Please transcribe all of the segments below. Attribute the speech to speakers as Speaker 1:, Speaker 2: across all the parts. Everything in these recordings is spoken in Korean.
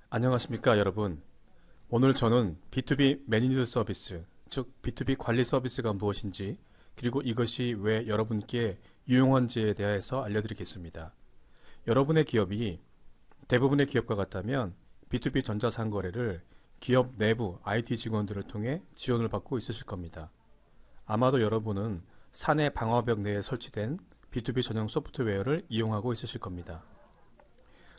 Speaker 1: 안녕하십니까 여러분. 오늘 저는 B2B 매니지드 서비스, 즉 B2B 관리 서비스가 무엇인지, 그리고 이것이 왜 여러분께 유용한지에 대해서 알려드리겠습니다. 여러분의 기업이 대부분의 기업과 같다면 B2B 전자상거래를 기업 내부 IT 직원들을 통해 지원을 받고 있으실 겁니다. 아마도 여러분은 사내 방화벽 내에 설치된 B2B 전용 소프트웨어를 이용하고 있으실 겁니다.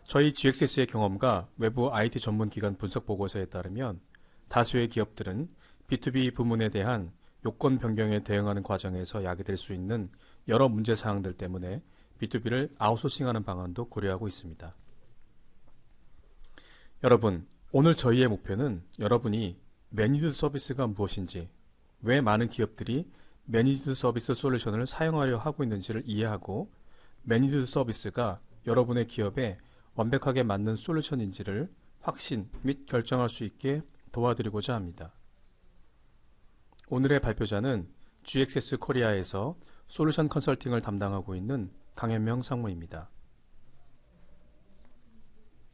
Speaker 1: 저희 GXS의 경험과 외부 IT 전문 기관 분석 보고서에 따르면 다수의 기업들은 B2B 부문에 대한 요건 변경에 대응하는 과정에서 야기될 수 있는 여러 문제 사항들 때문에 B2B를 아웃소싱하는 방안도 고려하고 있습니다. 여러분, 오늘 저희의 목표는 여러분이 매니지드 서비스가 무엇인지, 왜 많은 기업들이 매니지드 서비스 솔루션을 사용하려 하고 있는지를 이해하고 매니지드 서비스가 여러분의 기업에 완벽하게 맞는 솔루션인지를 확신 및 결정할 수 있게 도와드리고자 합니다. 오늘의 발표자는 GXS 코리아에서 솔루션 컨설팅을 담당하고 있는 강현명 상무입니다.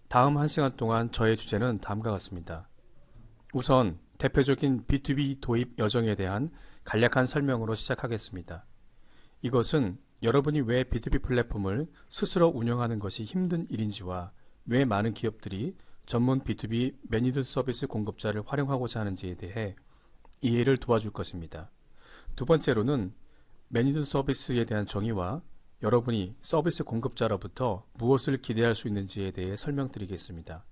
Speaker 1: 다음 1시간 동안 저의 주제는 다음과 같습니다. 우선 대표적인 B2B 도입 여정에 대한 간략한 설명으로 시작하겠습니다. 이것은 여러분이 왜 B2B 플랫폼을 스스로 운영하는 것이 힘든 일인지와 왜 많은 기업들이 전문 B2B 매니지드 서비스 공급자를 활용하고자 하는지에 대해 이해를 도와줄 것입니다. 두 번째로는 매니지드 서비스에 대한 정의와 여러분이 서비스 공급자로부터 무엇을 기대할 수 있는지에 대해 설명드리겠습니다.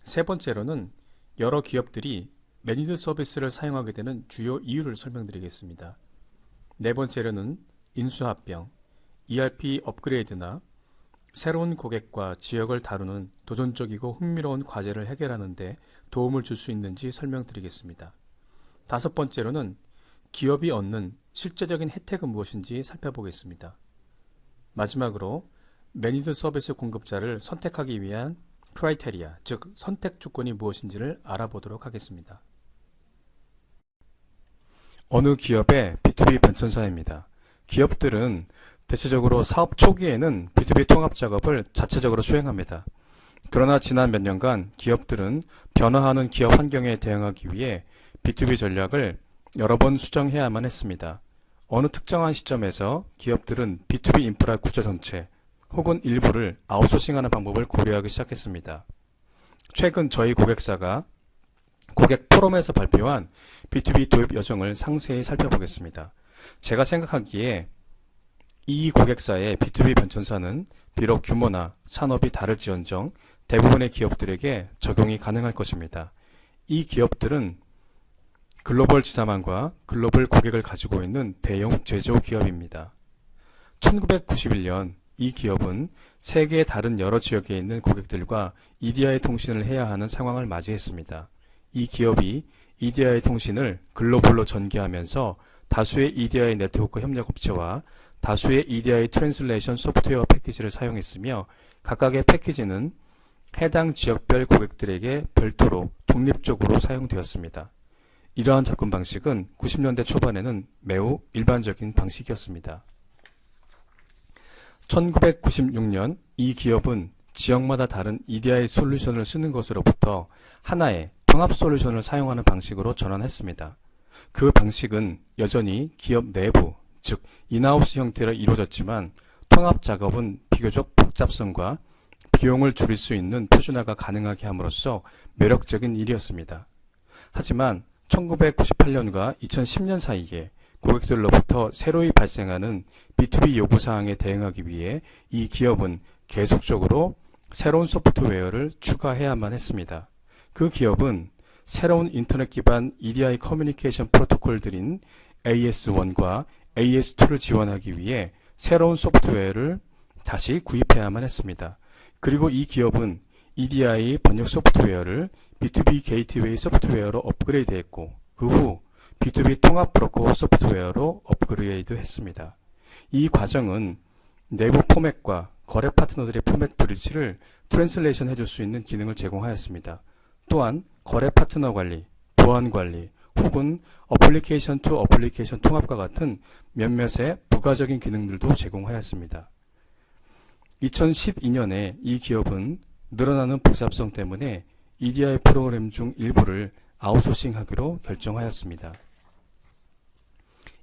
Speaker 1: 세 번째로는 여러 기업들이 매니지드 서비스를 사용하게 되는 주요 이유를 설명드리겠습니다. 네 번째로는 인수합병, ERP 업그레이드나 새로운 고객과 지역을 다루는 도전적이고 흥미로운 과제를 해결하는 데 도움을 줄 수 있는지 설명드리겠습니다. 다섯 번째로는 기업이 얻는 실제적인 혜택은 무엇인지 살펴보겠습니다. 마지막으로 매니지드 서비스 공급자를 선택하기 위한 크라이테리아, 즉 선택 조건이 무엇인지를 알아보도록 하겠습니다. 어느 기업의 B2B 변천사입니다. 기업들은 대체적으로 사업 초기에는 B2B 통합 작업을 자체적으로 수행합니다. 그러나 지난 몇 년간 기업들은 변화하는 기업 환경에 대응하기 위해 B2B 전략을 여러 번 수정해야만 했습니다. 어느 특정한 시점에서 기업들은 B2B 인프라 구조 전체 혹은 일부를 아웃소싱하는 방법을 고려하기 시작했습니다. 최근 저희 고객사가 고객 포럼에서 발표한 B2B 도입 여정을 상세히 살펴보겠습니다. 제가 생각하기에 이 고객사의 B2B 변천사는 비록 규모나 산업이 다를지언정 대부분의 기업들에게 적용이 가능할 것입니다. 이 기업들은 글로벌 지사망과 글로벌 고객을 가지고 있는 대형 제조기업입니다. 1991년 이 기업은 세계의 다른 여러 지역에 있는 고객들과 EDI 통신을 해야 하는 상황을 맞이했습니다. 이 기업이 EDI 통신을 글로벌로 전개하면서 다수의 EDI 네트워크 협력업체와 다수의 EDI 트랜슬레이션 소프트웨어 패키지를 사용했으며 각각의 패키지는 해당 지역별 고객들에게 별도로 독립적으로 사용되었습니다. 이러한 접근 방식은 90년대 초반에는 매우 일반적인 방식이었습니다. 1996년 이 기업은 지역마다 다른 EDI 솔루션을 쓰는 것으로부터 하나의 통합 솔루션을 사용하는 방식으로 전환했습니다. 그 방식은 여전히 기업 내부, 즉 인하우스 형태로 이루어졌지만 통합 작업은 비교적 복잡성과 비용을 줄일 수 있는 표준화가 가능하게 함으로써 매력적인 일이었습니다. 하지만 1998년과 2010년 사이에 고객들로부터 새로이 발생하는 B2B 요구사항에 대응하기 위해 이 기업은 계속적으로 새로운 소프트웨어를 추가해야만 했습니다. 그 기업은 새로운 인터넷 기반 EDI 커뮤니케이션 프로토콜들인 AS1과 AS2를 지원하기 위해 새로운 소프트웨어를 다시 구입해야만 했습니다. 그리고 이 기업은 EDI 번역 소프트웨어를 B2B 게이트웨이 소프트웨어로 업그레이드했고 그 후 B2B 통합 브로커 소프트웨어로 업그레이드 했습니다. 이 과정은 내부 포맷과 거래 파트너들의 포맷 브릿지를 트랜슬레이션 해줄 수 있는 기능을 제공하였습니다. 또한 거래 파트너 관리, 보안 관리, 혹은 어플리케이션 투 어플리케이션 통합과 같은 몇몇의 부가적인 기능들도 제공하였습니다. 2012년에 이 기업은 늘어나는 복잡성 때문에 EDI 프로그램 중 일부를 아웃소싱하기로 결정하였습니다.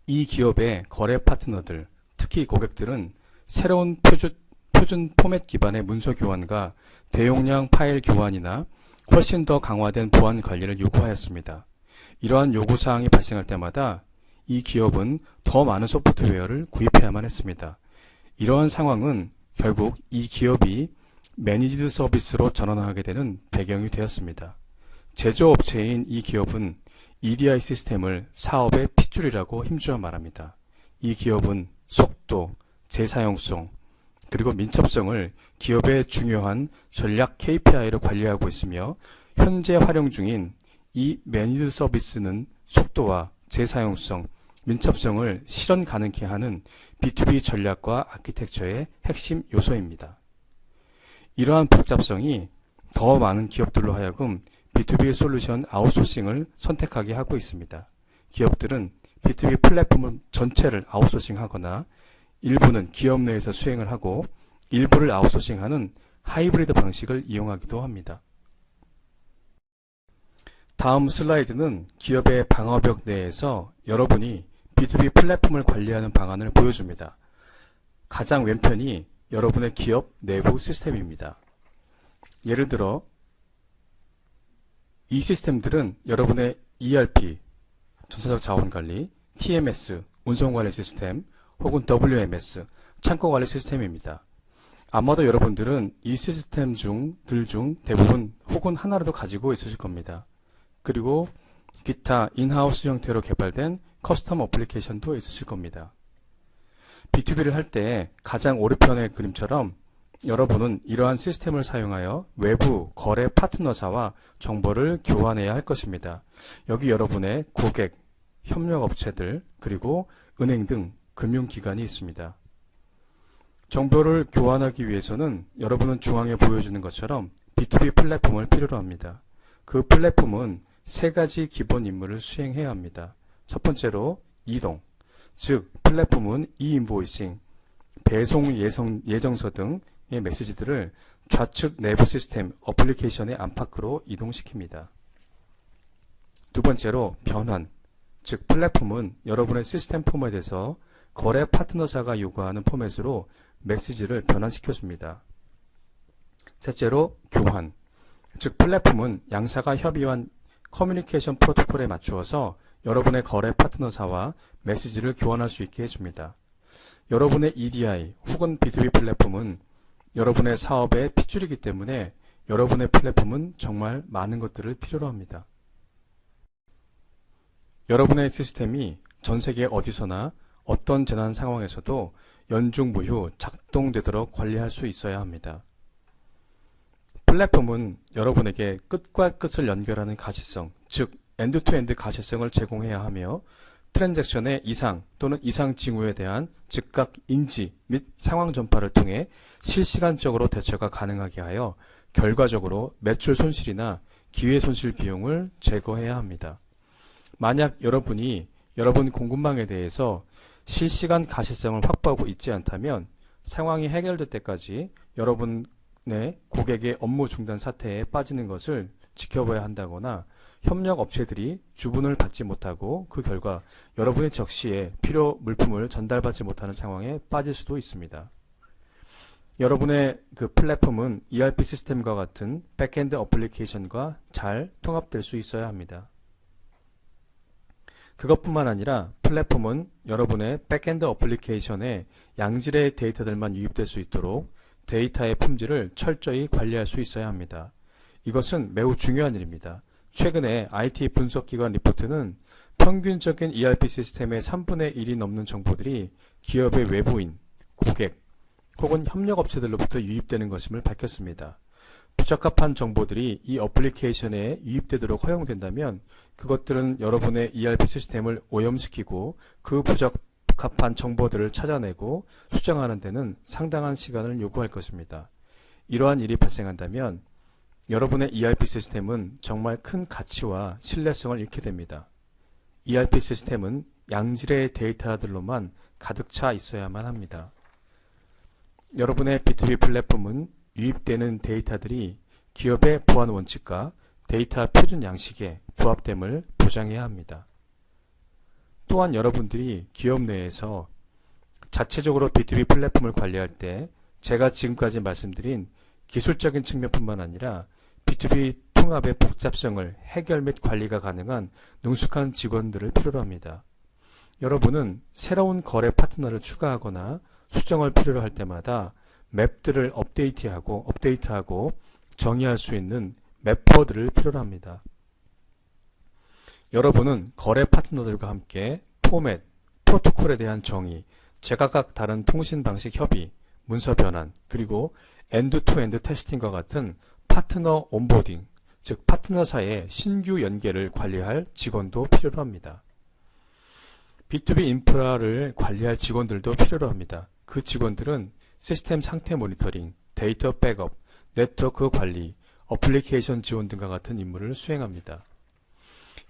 Speaker 1: 이 기업의 거래 파트너들, 특히 고객들은 새로운 표준 포맷 기반의 문서 교환과 대용량 파일 교환이나 훨씬 더 강화된 보안 관리를 요구하였습니다. 이러한 요구사항이 발생할 때마다 이 기업은 더 많은 소프트웨어를 구입해야만 했습니다. 이러한 상황은 결국 이 기업이 매니지드 서비스로 전환하게 되는 배경이 되었습니다. 제조업체인 이 기업은 EDI 시스템을 사업의 핏줄이라고 힘주어 말합니다. 이 기업은 속도, 재사용성, 그리고 민첩성을 기업의 중요한 전략 KPI로 관리하고 있으며 현재 활용 중인 이 매니지드 서비스는 속도와 재사용성, 민첩성을 실현 가능케 하는 B2B 전략과 아키텍처의 핵심 요소입니다. 이러한 복잡성이 더 많은 기업들로 하여금 B2B 솔루션 아웃소싱을 선택하게 하고 있습니다. 기업들은 B2B 플랫폼 전체를 아웃소싱하거나 일부는 기업 내에서 수행을 하고 일부를 아웃소싱하는 하이브리드 방식을 이용하기도 합니다. 다음 슬라이드는 기업의 방어벽 내에서 여러분이 B2B 플랫폼을 관리하는 방안을 보여줍니다. 가장 왼편이 여러분의 기업 내부 시스템입니다. 예를 들어 이 시스템들은 여러분의 ERP, 전사적 자원관리, TMS, 운송관리 시스템, 혹은 WMS, 창고관리 시스템입니다. 아마도 여러분들은 이 시스템 중 대부분 혹은 하나라도 가지고 있으실 겁니다. 그리고 기타 인하우스 형태로 개발된 커스텀 어플리케이션도 있으실 겁니다. B2B를 할 때 가장 오른편의 그림처럼 여러분은 이러한 시스템을 사용하여 외부 거래 파트너사와 정보를 교환해야 할 것입니다. 여기 여러분의 고객, 협력업체들, 그리고 은행 등 금융기관이 있습니다. 정보를 교환하기 위해서는 여러분은 중앙에 보여주는 것처럼 B2B 플랫폼을 필요로 합니다. 그 플랫폼은 세 가지 기본 임무를 수행해야 합니다. 첫 번째로 이동, 즉 플랫폼은 이인보이싱, 배송 예정서 등의 메시지들을 좌측 내부 시스템 어플리케이션의 안팎으로 이동시킵니다. 두 번째로 변환, 즉 플랫폼은 여러분의 시스템 포맷에서 거래 파트너사가 요구하는 포맷으로 메시지를 변환시켜줍니다. 셋째로 교환, 즉 플랫폼은 양사가 협의한 커뮤니케이션 프로토콜에 맞추어서 여러분의 거래 파트너사와 메시지를 교환할 수 있게 해줍니다. 여러분의 EDI 혹은 B2B 플랫폼은 여러분의 사업의 핏줄이기 때문에 여러분의 플랫폼은 정말 많은 것들을 필요로 합니다. 여러분의 시스템이 전 세계 어디서나 어떤 재난 상황에서도 연중무휴 작동되도록 관리할 수 있어야 합니다. 플랫폼은 여러분에게 끝과 끝을 연결하는 가시성, 즉 엔드투엔드 가시성을 제공해야 하며 트랜잭션의 이상 또는 이상 징후에 대한 즉각 인지 및 상황 전파를 통해 실시간적으로 대처가 가능하게 하여 결과적으로 매출 손실이나 기회 손실 비용을 제거해야 합니다. 만약 여러분이 여러분 공급망에 대해서 실시간 가시성을 확보하고 있지 않다면 상황이 해결될 때까지 여러분의 고객의 업무 중단 사태에 빠지는 것을 지켜봐야 한다거나 협력 업체들이 주문을 받지 못하고 그 결과 여러분의 적시에 필요 물품을 전달받지 못하는 상황에 빠질 수도 있습니다. 여러분의 그 플랫폼은 ERP 시스템과 같은 백엔드 어플리케이션과 잘 통합될 수 있어야 합니다. 그것뿐만 아니라 플랫폼은 여러분의 백엔드 어플리케이션에 양질의 데이터들만 유입될 수 있도록 데이터의 품질을 철저히 관리할 수 있어야 합니다. 이것은 매우 중요한 일입니다. 최근에 IT 분석기관 리포트는 평균적인 ERP 시스템의 3분의 1이 넘는 정보들이 기업의 외부인, 고객, 혹은 협력업체들로부터 유입되는 것임을 밝혔습니다. 부적합한 정보들이 이 어플리케이션에 유입되도록 허용된다면 그것들은 여러분의 ERP 시스템을 오염시키고 그 부적합한 정보들을 찾아내고 수정하는 데는 상당한 시간을 요구할 것입니다. 이러한 일이 발생한다면 여러분의 ERP 시스템은 정말 큰 가치와 신뢰성을 잃게 됩니다. ERP 시스템은 양질의 데이터들로만 가득 차 있어야만 합니다. 여러분의 B2B 플랫폼은 유입되는 데이터들이 기업의 보안 원칙과 데이터 표준 양식에 부합됨을 보장해야 합니다. 또한 여러분들이 기업 내에서 자체적으로 B2B 플랫폼을 관리할 때 제가 지금까지 말씀드린 기술적인 측면뿐만 아니라 B2B 통합의 복잡성을 해결 및 관리가 가능한 능숙한 직원들을 필요로 합니다. 여러분은 새로운 거래 파트너를 추가하거나 수정을 필요로 할 때마다 맵들을 업데이트하고 정의할 수 있는 맵퍼들을 필요로 합니다. 여러분은 거래 파트너들과 함께 포맷, 프로토콜에 대한 정의, 제각각 다른 통신 방식 협의, 문서 변환, 그리고 엔드-투-엔드 테스팅과 같은 파트너 온보딩, 즉 파트너사의 신규 연계를 관리할 직원도 필요로 합니다. B2B 인프라를 관리할 직원들도 필요로 합니다. 그 직원들은 시스템 상태 모니터링, 데이터 백업, 네트워크 관리, 어플리케이션 지원 등과 같은 임무를 수행합니다.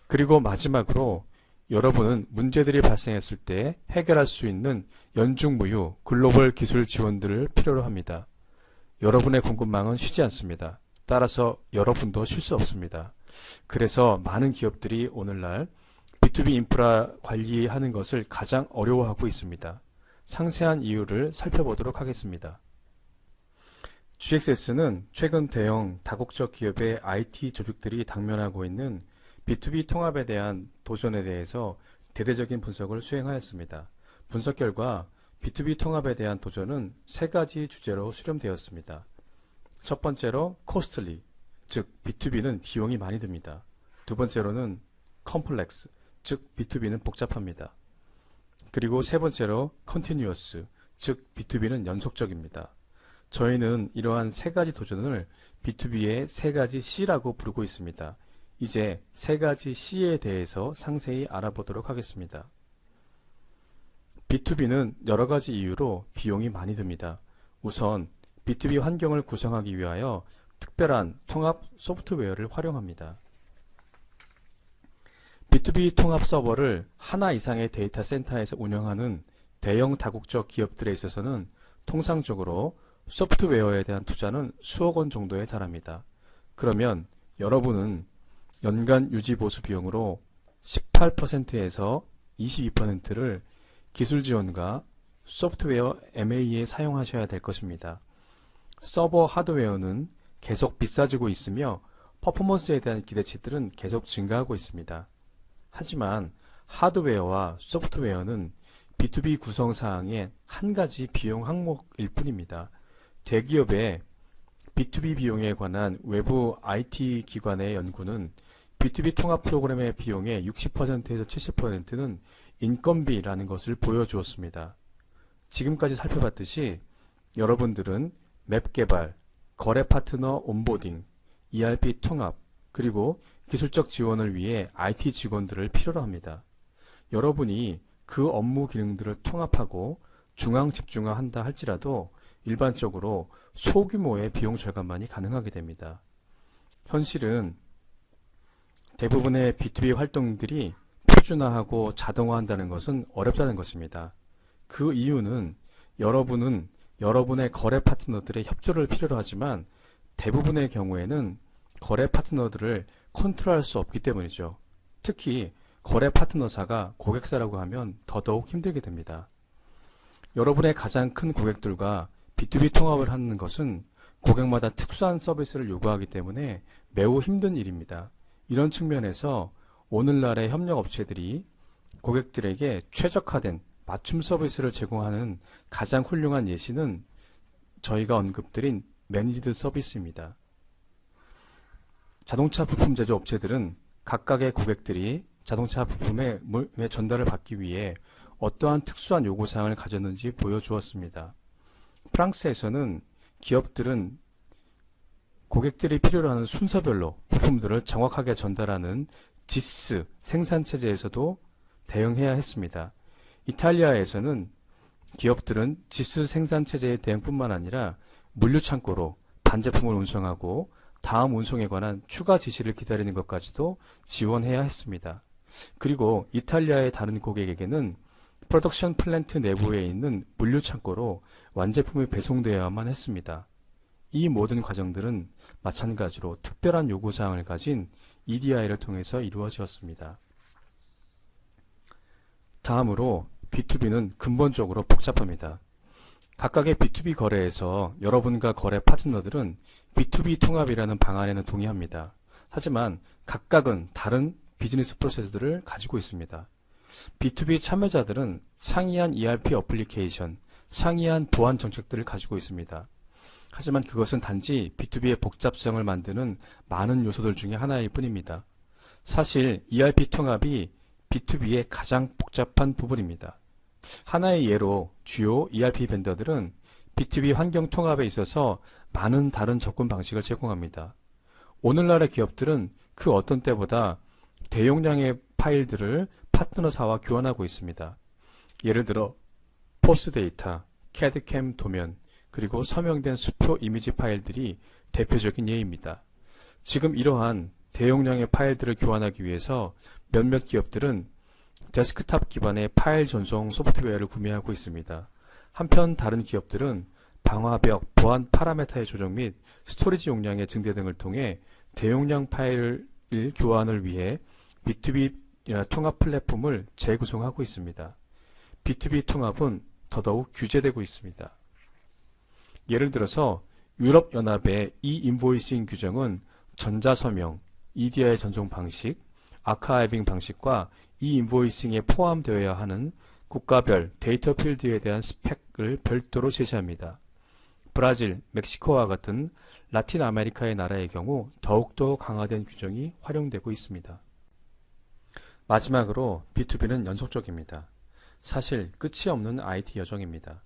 Speaker 1: 그리고 마지막으로 여러분은 문제들이 발생했을 때 해결할 수 있는 연중무휴 글로벌 기술 지원들을 필요로 합니다. 여러분의 공급망은 쉬지 않습니다. 따라서 여러분도 쉴 수 없습니다. 그래서 많은 기업들이 오늘날 B2B 인프라 관리하는 것을 가장 어려워하고 있습니다. 상세한 이유를 살펴보도록 하겠습니다. GXS는 최근 대형 다국적 기업의 IT 조직들이 당면하고 있는 B2B 통합에 대한 도전에 대해서 대대적인 분석을 수행하였습니다. 분석 결과 B2B 통합에 대한 도전은 세 가지 주제로 수렴되었습니다. 첫 번째로 costly, 즉 B2B는 비용이 많이 듭니다. 두 번째로는 complex, 즉 B2B는 복잡합니다. 그리고 세 번째로 continuous, 즉 B2B는 연속적입니다. 저희는 이러한 세 가지 도전을 B2B의 세 가지 C라고 부르고 있습니다. 이제 세 가지 C에 대해서 상세히 알아보도록 하겠습니다. B2B는 여러 가지 이유로 비용이 많이 듭니다. 우선 B2B 환경을 구성하기 위하여 특별한 통합 소프트웨어를 활용합니다. B2B 통합 서버를 하나 이상의 데이터 센터에서 운영하는 대형 다국적 기업들에 있어서는 통상적으로 소프트웨어에 대한 투자는 수억 원 정도에 달합니다. 그러면 여러분은 연간 유지 보수 비용으로 18%에서 22%를 기술 지원과 소프트웨어 M&A에 사용하셔야 될 것입니다. 서버 하드웨어는 계속 비싸지고 있으며 퍼포먼스에 대한 기대치들은 계속 증가하고 있습니다. 하지만 하드웨어와 소프트웨어는 B2B 구성 사항의 한 가지 비용 항목일 뿐입니다. 대기업의 B2B 비용에 관한 외부 IT 기관의 연구는 B2B 통합 프로그램의 비용의 60%에서 70%는 인건비라는 것을 보여주었습니다. 지금까지 살펴봤듯이 여러분들은 맵 개발, 거래 파트너 온보딩, ERP 통합, 그리고 기술적 지원을 위해 IT 직원들을 필요로 합니다. 여러분이 그 업무 기능들을 통합하고 중앙 집중화한다 할지라도 일반적으로 소규모의 비용 절감만이 가능하게 됩니다. 현실은 대부분의 B2B 활동들이 표준화하고 자동화한다는 것은 어렵다는 것입니다. 그 이유는 여러분은 여러분의 거래 파트너들의 협조를 필요로 하지만 대부분의 경우에는 거래 파트너들을 컨트롤할 수 없기 때문이죠. 특히 거래 파트너사가 고객사라고 하면 더더욱 힘들게 됩니다. 여러분의 가장 큰 고객들과 B2B 통합을 하는 것은 고객마다 특수한 서비스를 요구하기 때문에 매우 힘든 일입니다. 이런 측면에서 오늘날의 협력업체들이 고객들에게 최적화된 맞춤 서비스를 제공하는 가장 훌륭한 예시는 저희가 언급드린 매니지드 서비스입니다. 자동차 부품 제조 업체들은 각각의 고객들이 자동차 부품의 전달을 받기 위해 어떠한 특수한 요구사항을 가졌는지 보여주었습니다. 프랑스에서는 기업들은 고객들이 필요로 하는 순서별로 부품들을 정확하게 전달하는 지스 생산체제에서도 대응해야 했습니다. 이탈리아에서는 기업들은 지스 생산체제의 대응뿐만 아니라 물류창고로 반제품을 운송하고 다음 운송에 관한 추가 지시를 기다리는 것까지도 지원해야 했습니다. 그리고 이탈리아의 다른 고객에게는 프로덕션 플랜트 내부에 있는 물류창고로 완제품이 배송되어야만 했습니다. 이 모든 과정들은 마찬가지로 특별한 요구사항을 가진 EDI를 통해서 이루어지었습니다. 다음으로 B2B는 근본적으로 복잡합니다. 각각의 B2B 거래에서 여러분과 거래 파트너들은 B2B 통합이라는 방안에는 동의합니다. 하지만 각각은 다른 비즈니스 프로세스들을 가지고 있습니다. B2B 참여자들은 상이한 ERP 어플리케이션, 상이한 보안 정책들을 가지고 있습니다. 하지만 그것은 단지 B2B의 복잡성을 만드는 많은 요소들 중에 하나일 뿐입니다. 사실 ERP 통합이 B2B의 가장 복잡한 부분입니다. 하나의 예로 주요 ERP 벤더들은 B2B 환경 통합에 있어서 많은 다른 접근 방식을 제공합니다. 오늘날의 기업들은 그 어떤 때보다 대용량의 파일들을 파트너사와 교환하고 있습니다. 예를 들어 포스 데이터, CAD/CAM 도면, 그리고 서명된 수표 이미지 파일들이 대표적인 예입니다. 지금 이러한 대용량의 파일들을 교환하기 위해서 몇몇 기업들은 데스크탑 기반의 파일 전송 소프트웨어를 구매하고 있습니다. 한편 다른 기업들은 방화벽, 보안 파라메타의 조정 및 스토리지 용량의 증대 등을 통해 대용량 파일 교환을 위해 B2B 통합 플랫폼을 재구성하고 있습니다. B2B 통합은 더더욱 규제되고 있습니다. 예를 들어서 유럽연합의 e-인보이싱 규정은 전자서명, EDI 전송 방식, 아카이빙 방식과 e-인보이싱에 포함되어야 하는 국가별 데이터 필드에 대한 스펙을 별도로 제시합니다. 브라질, 멕시코와 같은 라틴 아메리카의 나라의 경우 더욱더 강화된 규정이 활용되고 있습니다. 마지막으로 B2B는 연속적입니다. 사실 끝이 없는 IT 여정입니다.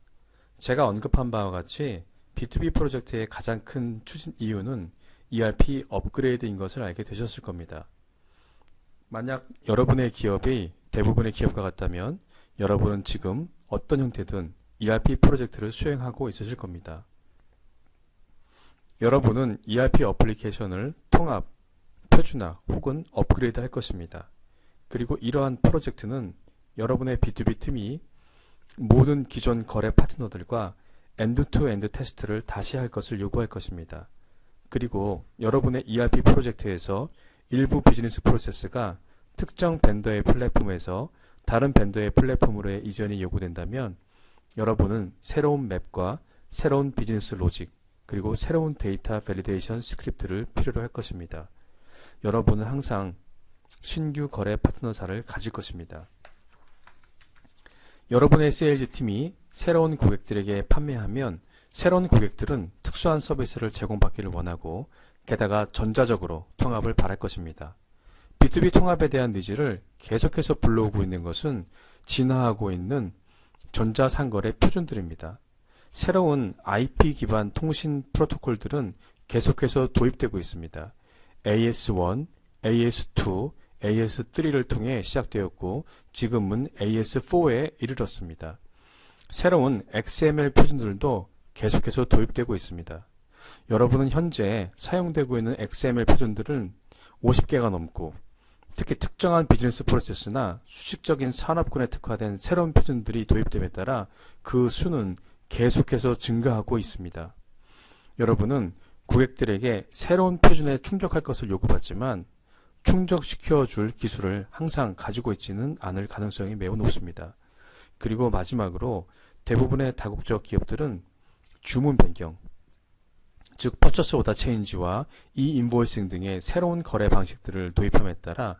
Speaker 1: 제가 언급한 바와 같이 B2B 프로젝트의 가장 큰 추진 이유는 ERP 업그레이드인 것을 알게 되셨을 겁니다. 만약 여러분의 기업이 대부분의 기업과 같다면 여러분은 지금 어떤 형태든 ERP 프로젝트를 수행하고 있으실 겁니다. 여러분은 ERP 어플리케이션을 통합, 표준화 혹은 업그레이드 할 것입니다. 그리고 이러한 프로젝트는 여러분의 B2B 팀이 모든 기존 거래 파트너들과 엔드-투-엔드 테스트를 다시 할 것을 요구할 것입니다. 그리고 여러분의 ERP 프로젝트에서 일부 비즈니스 프로세스가 특정 벤더의 플랫폼에서 다른 벤더의 플랫폼으로의 이전이 요구된다면 여러분은 새로운 맵과 새로운 비즈니스 로직 그리고 새로운 데이터 밸리데이션 스크립트를 필요로 할 것입니다. 여러분은 항상 신규 거래 파트너사를 가질 것입니다. 여러분의 세일즈 팀이 새로운 고객들에게 판매하면 새로운 고객들은 특수한 서비스를 제공받기를 원하고 게다가 전자적으로 통합을 바랄 것입니다. B2B 통합에 대한 니즈를 계속해서 불러오고 있는 것은 진화하고 있는 전자상거래 표준들입니다. 새로운 IP 기반 통신 프로토콜들은 계속해서 도입되고 있습니다. AS1, AS2, AS3를 통해 시작되었고 지금은 AS4에 이르렀습니다. 새로운 XML 표준들도 계속해서 도입되고 있습니다. 여러분은 현재 사용되고 있는 XML 표준들은 50개가 넘고 특히 특정한 비즈니스 프로세스나 수직적인 산업군에 특화된 새로운 표준들이 도입됨에 따라 그 수는 계속해서 증가하고 있습니다. 여러분은 고객들에게 새로운 표준에 충족할 것을 요구받지만 충족시켜줄 기술을 항상 가지고 있지는 않을 가능성이 매우 높습니다. 그리고 마지막으로 대부분의 다국적 기업들은 주문 변경, 즉 퍼처스 오더 체인지와 e-인보이싱 등의 새로운 거래 방식들을 도입함에 따라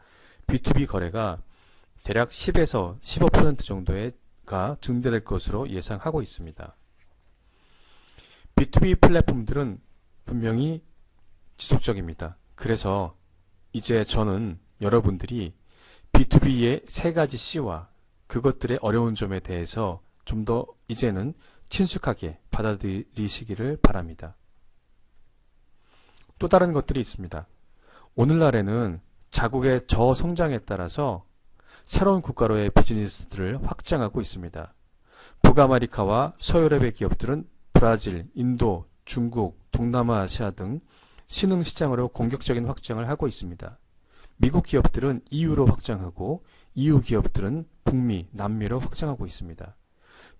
Speaker 1: B2B 거래가 대략 10에서 15% 정도가 증대될 것으로 예상하고 있습니다. B2B 플랫폼들은 분명히 지속적입니다. 그래서 이제 저는 여러분들이 B2B의 세 가지 C와 그것들의 어려운 점에 대해서 좀 더 이제는 친숙하게 받아들이시기를 바랍니다. 또 다른 것들이 있습니다. 오늘날에는 자국의 저성장에 따라서 새로운 국가로의 비즈니스들을 확장하고 있습니다. 북아메리카와 서유럽의 기업들은 브라질, 인도, 중국, 동남아시아 등 신흥 시장으로 공격적인 확장을 하고 있습니다. 미국 기업들은 EU로 확장하고 EU 기업들은 북미, 남미로 확장하고 있습니다.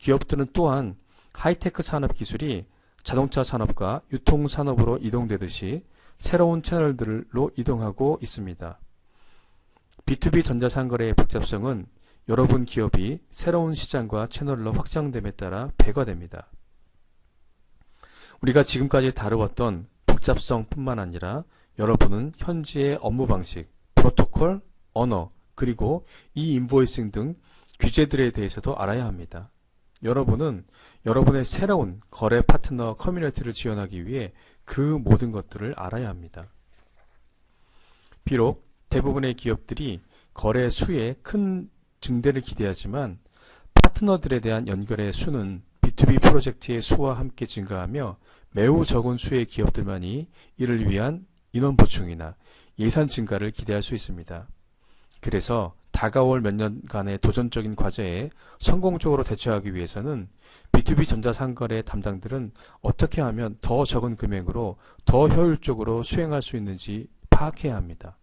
Speaker 1: 기업들은 또한 하이테크 산업 기술이 자동차 산업과 유통 산업으로 이동되듯이 새로운 채널들로 이동하고 있습니다. B2B 전자상거래의 복잡성은 여러분 기업이 새로운 시장과 채널로 확장됨에 따라 배가 됩니다. 우리가 지금까지 다루었던 복잡성뿐만 아니라 여러분은 현지의 업무 방식, 프로토콜, 언어, 그리고 이인보이싱 등 규제들에 대해서도 알아야 합니다. 여러분은 여러분의 새로운 거래 파트너 커뮤니티를 지원하기 위해 그 모든 것들을 알아야 합니다. 비록 대부분의 기업들이 거래 수에 큰 증대를 기대하지만 파트너들에 대한 연결의 수는 B2B 프로젝트의 수와 함께 증가하며 매우 적은 수의 기업들만이 이를 위한 인원 보충이나 예산 증가를 기대할 수 있습니다. 그래서 다가올 몇 년간의 도전적인 과제에 성공적으로 대처하기 위해서는 B2B 전자상거래 담당들은 어떻게 하면 더 적은 금액으로 더 효율적으로 수행할 수 있는지 파악해야 합니다.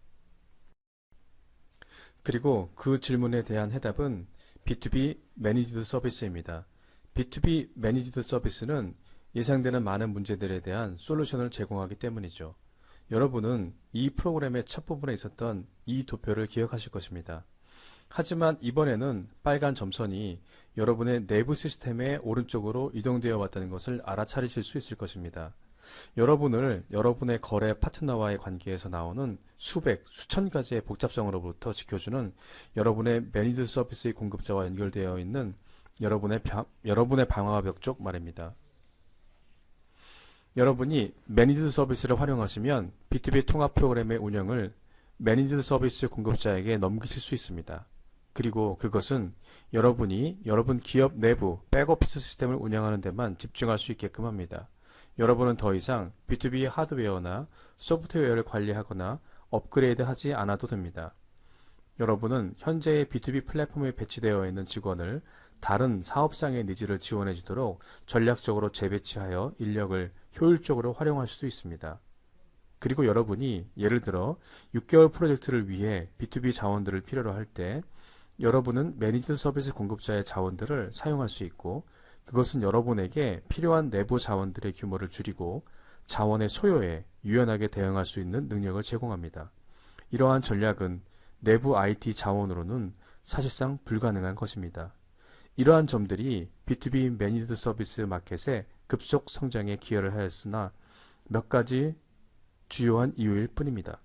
Speaker 1: 그리고 그 질문에 대한 해답은 B2B 매니지드 서비스입니다. B2B 매니지드 서비스는 예상되는 많은 문제들에 대한 솔루션을 제공하기 때문이죠. 여러분은 이 프로그램의 첫 부분에 있었던 이 도표를 기억하실 것입니다. 하지만 이번에는 빨간 점선이 여러분의 내부 시스템의 오른쪽으로 이동되어 왔다는 것을 알아차리실 수 있을 것입니다. 여러분을 여러분의 거래 파트너와의 관계에서 나오는 수백, 수천 가지의 복잡성으로부터 지켜주는 여러분의 매니드 서비스의 공급자와 연결되어 있는 여러분의 방화벽 쪽 말입니다. 여러분이 매니드 서비스를 활용하시면 B2B 통합 프로그램의 운영을 매니드 서비스 공급자에게 넘기실 수 있습니다. 그리고 그것은 여러분이 여러분 기업 내부 백오피스 시스템을 운영하는 데만 집중할 수 있게끔 합니다. 여러분은 더 이상 B2B 하드웨어나 소프트웨어를 관리하거나 업그레이드 하지 않아도 됩니다. 여러분은 현재의 B2B 플랫폼에 배치되어 있는 직원을 다른 사업상의 니즈를 지원해 주도록 전략적으로 재배치하여 인력을 효율적으로 활용할 수도 있습니다. 그리고 여러분이 예를 들어 6개월 프로젝트를 위해 B2B 자원들을 필요로 할 때 여러분은 매니지드 서비스 공급자의 자원들을 사용할 수 있고 그것은 여러분에게 필요한 내부 자원들의 규모를 줄이고 자원의 소요에 유연하게 대응할 수 있는 능력을 제공합니다. 이러한 전략은 내부 IT 자원으로는 사실상 불가능한 것입니다. 이러한 점들이 B2B 매니지드 서비스 마켓의 급속 성장에 기여를 하였으나 몇 가지 주요한 이유일 뿐입니다.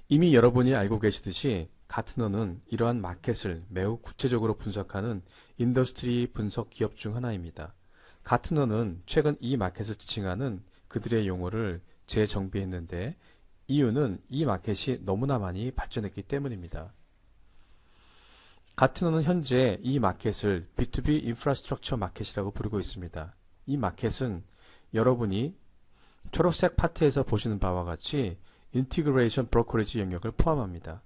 Speaker 1: 이미 여러분이 알고 계시듯이 가트너는 이러한 마켓을 매우 구체적으로 분석하는 인더스트리 분석 기업 중 하나입니다. 가트너는 최근 이 마켓을 지칭하는 그들의 용어를 재정비했는데 이유는 이 마켓이 너무나 많이 발전했기 때문입니다. 가트너는 현재 이 마켓을 B2B 인프라스트럭처 마켓이라고 부르고 있습니다. 이 마켓은 여러분이 초록색 파트에서 보시는 바와 같이 인티그레이션 브로커리지 영역을 포함합니다.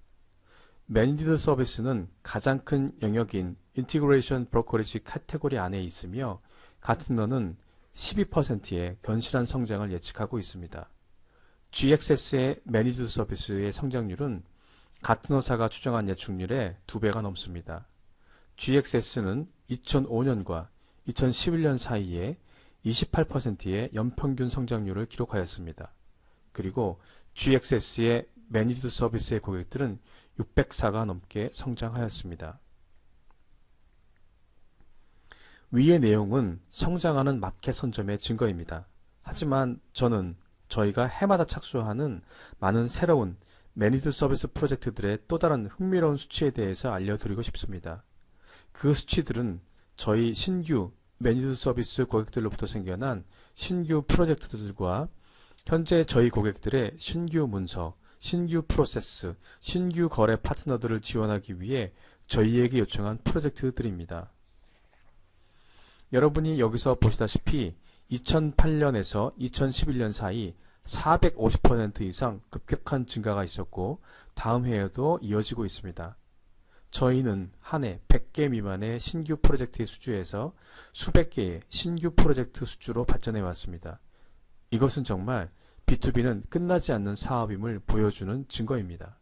Speaker 1: 매니지드 서비스는 가장 큰 영역인 인티그레이션 브로커리지 카테고리 안에 있으며 가트너는 12%의 견실한 성장을 예측하고 있습니다. GXS의 매니지드 서비스의 성장률은 가트너사가 추정한 예측률의 2배가 넘습니다. GXS는 2005년과 2011년 사이에 28%의 연평균 성장률을 기록하였습니다. 그리고 GXS의 매니지드 서비스의 고객들은 604가 넘게 성장하였습니다. 위의 내용은 성장하는 마켓 선점의 증거입니다. 하지만 저는 저희가 해마다 착수하는 많은 새로운 매니지드 서비스 프로젝트들의 또 다른 흥미로운 수치에 대해서 알려드리고 싶습니다. 그 수치들은 저희 신규 매니지드 서비스 고객들로부터 생겨난 신규 프로젝트들과 현재 저희 고객들의 신규 문서, 신규 프로세스, 신규 거래 파트너들을 지원하기 위해 저희에게 요청한 프로젝트들입니다. 여러분이 여기서 보시다시피 2008년에서 2011년 사이 450% 이상 급격한 증가가 있었고 다음 해에도 이어지고 있습니다. 저희는 한 해 100개 미만의 신규 프로젝트의 수주에서 수백 개의 신규 프로젝트 수주로 발전해 왔습니다. 이것은 정말 B2B는 끝나지 않는 사업임을 보여주는 증거입니다.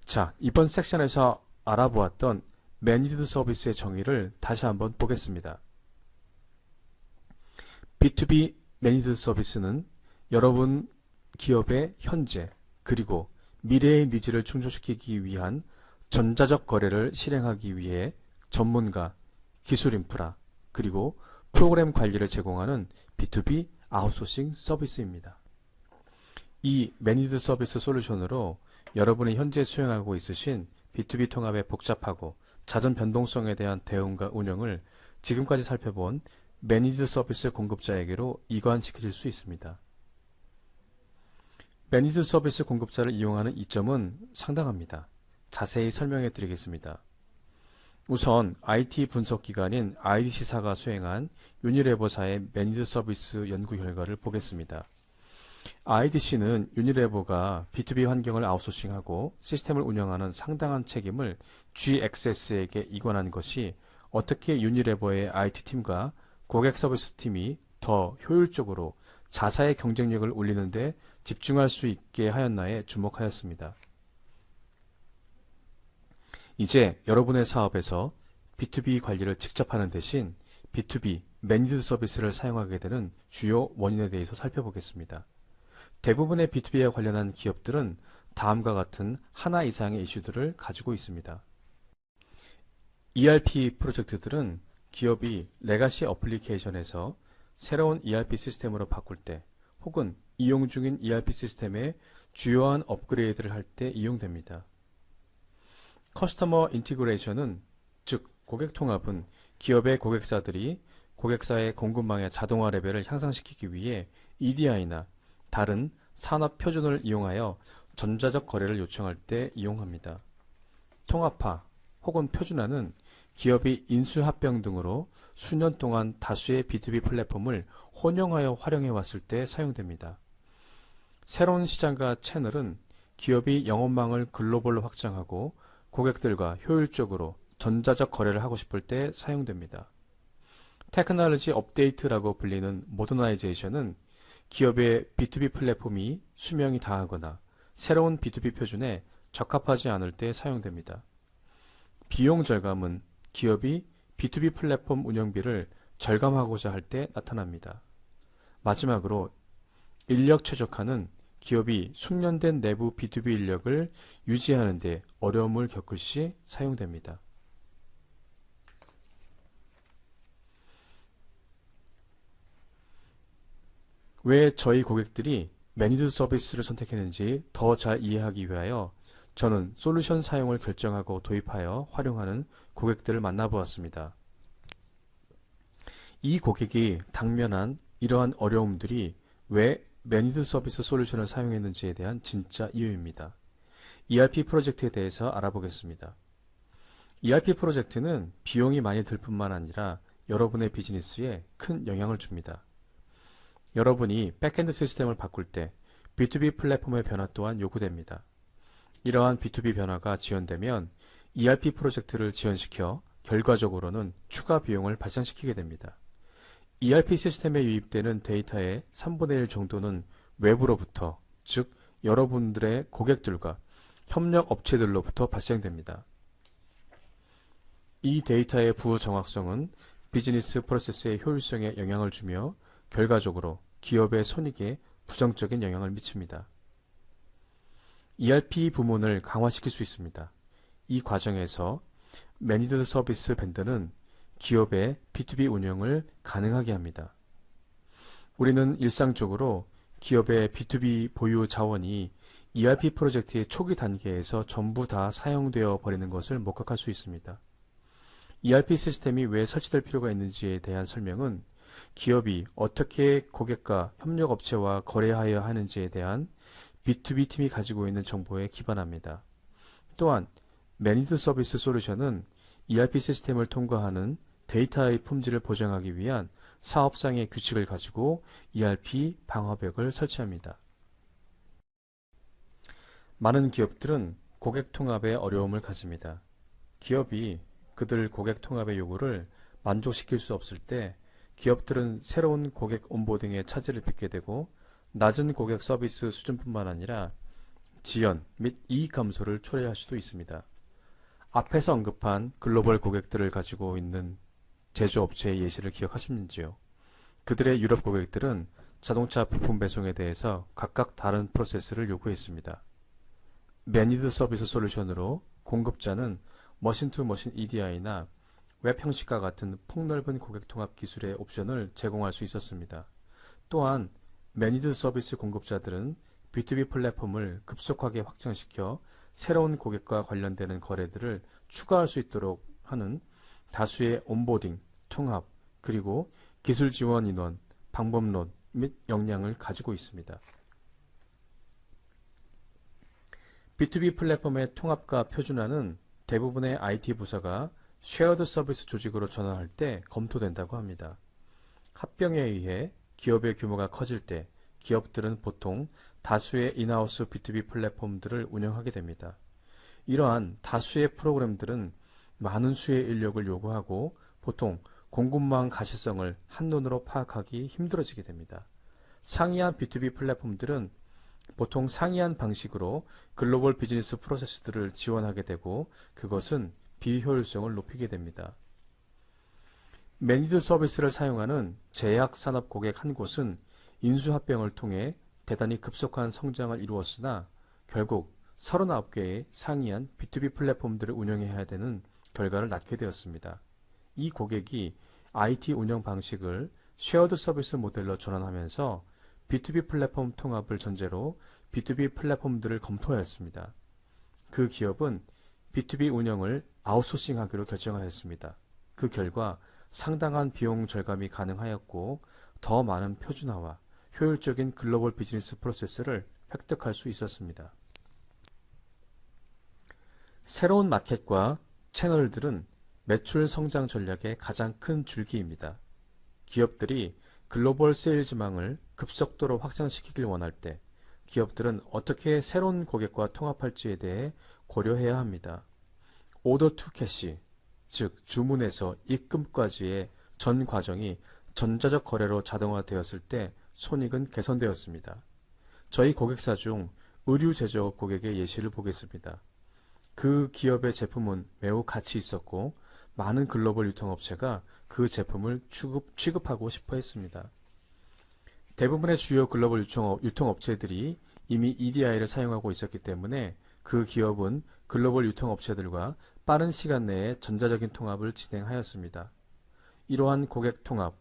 Speaker 1: 자, 이번 섹션에서 알아보았던 매니지드 서비스의 정의를 다시 한번 보겠습니다. B2B 매니드 서비스는 여러분 기업의 현재 그리고 미래의 니즈를 충족시키기 위한 전자적 거래를 실행하기 위해 전문가, 기술 인프라, 그리고 프로그램 관리를 제공하는 B2B 아웃소싱 서비스입니다. 이 매니드 서비스 솔루션으로 여러분이 현재 수행하고 있으신 B2B 통합의 복잡하고 잦은 변동성에 대한 대응과 운영을 지금까지 살펴본 매니드 서비스 공급자에게로 이관시킬 수 있습니다. 매니드 서비스 공급자를 이용하는 이점은 상당합니다. 자세히 설명해 드리겠습니다. 우선 IT 분석기관인 IDC사가 수행한 유니레버사의 매니드 서비스 연구 결과를 보겠습니다. IDC는 유니레버가 B2B 환경을 아웃소싱하고 시스템을 운영하는 상당한 책임을 GXS에게 이관한 것이 어떻게 유니레버의 IT팀과 고객 서비스팀이 더 효율적으로 자사의 경쟁력을 올리는 데 집중할 수 있게 하였나에 주목하였습니다. 이제 여러분의 사업에서 B2B 관리를 직접 하는 대신 B2B 매니드 서비스를 사용하게 되는 주요 원인에 대해서 살펴보겠습니다. 대부분의 B2B와 관련한 기업들은 다음과 같은 하나 이상의 이슈들을 가지고 있습니다. ERP 프로젝트들은 기업이 레가시 어플리케이션에서 새로운 ERP 시스템으로 바꿀 때 혹은 이용 중인 ERP 시스템의 주요한 업그레이드를 할 때 이용됩니다. 커스터머 인티그레이션은 즉 고객 통합은 기업의 고객사들이 고객사의 공급망의 자동화 레벨을 향상시키기 위해 EDI나 다른 산업 표준을 이용하여 전자적 거래를 요청할 때 이용합니다. 통합화 혹은 표준화는 기업이 인수합병 등으로 수년 동안 다수의 B2B 플랫폼을 혼용하여 활용해 왔을 때 사용됩니다. 새로운 시장과 채널은 기업이 영업망을 글로벌로 확장하고 고객들과 효율적으로 전자적 거래를 하고 싶을 때 사용됩니다. 테크놀로지 업데이트라고 불리는 모더나이제이션은 기업의 B2B 플랫폼이 수명이 다하거나 새로운 B2B 표준에 적합하지 않을 때 사용됩니다. 비용 절감은 기업이 B2B 플랫폼 운영비를 절감하고자 할 때 나타납니다. 마지막으로 인력 최적화는 기업이 숙련된 내부 B2B 인력을 유지하는 데 어려움을 겪을 시 사용됩니다. 왜 저희 고객들이 매니드 서비스를 선택했는지 더 잘 이해하기 위하여 저는 솔루션 사용을 결정하고 도입하여 활용하는 고객들을 만나보았습니다. 이 고객이 당면한 이러한 어려움들이 왜 매니드 서비스 솔루션을 사용했는지에 대한 진짜 이유입니다. ERP 프로젝트에 대해서 알아보겠습니다. ERP 프로젝트는 비용이 많이 들 뿐만 아니라 여러분의 비즈니스에 큰 영향을 줍니다. 여러분이 백엔드 시스템을 바꿀 때 B2B 플랫폼의 변화 또한 요구됩니다. 이러한 B2B 변화가 지연되면 ERP 프로젝트를 지연시켜 결과적으로는 추가 비용을 발생시키게 됩니다. ERP 시스템에 유입되는 데이터의 3분의 1 정도는 외부로부터, 즉 여러분들의 고객들과 협력 업체들로부터 발생됩니다. 이 데이터의 부정확성은 비즈니스 프로세스의 효율성에 영향을 주며 결과적으로 기업의 손익에 부정적인 영향을 미칩니다. ERP 부문을 강화시킬 수 있습니다. 이 과정에서 매니드 서비스 벤더는 기업의 B2B 운영을 가능하게 합니다. 우리는 일상적으로 기업의 B2B 보유 자원이 ERP 프로젝트의 초기 단계에서 전부 다 사용되어 버리는 것을 목격할 수 있습니다. ERP 시스템이 왜 설치될 필요가 있는지에 대한 설명은 기업이 어떻게 고객과 협력업체와 거래하여야 하는지에 대한 B2B 팀이 가지고 있는 정보에 기반합니다. 또한 매니드 서비스 솔루션은 ERP 시스템을 통과하는 데이터의 품질을 보장하기 위한 사업상의 규칙을 가지고 ERP 방화벽을 설치합니다. 많은 기업들은 고객 통합에 어려움을 가집니다. 기업이 그들 고객 통합의 요구를 만족시킬 수 없을 때 기업들은 새로운 고객 온보딩에 차질을 빚게 되고 낮은 고객 서비스 수준뿐만 아니라 지연 및 이익 감소를 초래할 수도 있습니다. 앞에서 언급한 글로벌 고객들을 가지고 있는 제조업체의 예시를 기억하시는지요? 그들의 유럽 고객들은 자동차 부품 배송에 대해서 각각 다른 프로세스를 요구했습니다. 매니드 서비스 솔루션으로 공급자는 머신-투-머신 EDI나 웹 형식과 같은 폭넓은 고객 통합 기술의 옵션을 제공할 수 있었습니다. 또한 매니드 서비스 공급자들은 B2B 플랫폼을 급속하게 확장시켜 새로운 고객과 관련되는 거래들을 추가할 수 있도록 하는 다수의 온보딩, 통합, 그리고 기술 지원 인원, 방법론 및 역량을 가지고 있습니다. B2B 플랫폼의 통합과 표준화는 대부분의 IT 부서가 쉐어드 서비스 조직으로 전환할 때 검토된다고 합니다. 합병에 의해 기업의 규모가 커질 때 기업들은 보통 다수의 인하우스 B2B 플랫폼들을 운영하게 됩니다. 이러한 다수의 프로그램들은 많은 수의 인력을 요구하고 보통 공급망 가시성을 한눈으로 파악하기 힘들어지게 됩니다. 상이한 B2B 플랫폼들은 보통 상이한 방식으로 글로벌 비즈니스 프로세스들을 지원하게 되고 그것은 비효율성을 높이게 됩니다. 매니드 서비스를 사용하는 제약 산업 고객 한 곳은 인수합병을 통해 대단히 급속한 성장을 이루었으나 결국 39개의 상이한 B2B 플랫폼들을 운영해야 되는 결과를 낳게 되었습니다. 이 고객이 IT 운영 방식을 쉐어드 서비스 모델로 전환하면서 B2B 플랫폼 통합을 전제로 B2B 플랫폼들을 검토하였습니다. 그 기업은 B2B 운영을 아웃소싱하기로 결정하였습니다. 그 결과 상당한 비용 절감이 가능하였고 더 많은 표준화와 효율적인 글로벌 비즈니스 프로세스를 획득할 수 있었습니다. 새로운 마켓과 채널들은 매출 성장 전략의 가장 큰 줄기입니다. 기업들이 글로벌 세일즈망을 급속도로 확장시키길 원할 때 기업들은 어떻게 새로운 고객과 통합할지에 대해 고려해야 합니다. 오더 투 캐시, 즉 주문에서 입금까지의 전 과정이 전자적 거래로 자동화되었을 때 손익은 개선되었습니다. 저희 고객사 중 의류 제조업 고객의 예시를 보겠습니다. 그 기업의 제품은 매우 가치 있었고 많은 글로벌 유통업체가 그 제품을 취급하고 싶어 했습니다. 대부분의 주요 글로벌 유통업체들이 이미 EDI를 사용하고 있었기 때문에 그 기업은 글로벌 유통업체들과 빠른 시간 내에 전자적인 통합을 진행하였습니다. 이러한 고객 통합,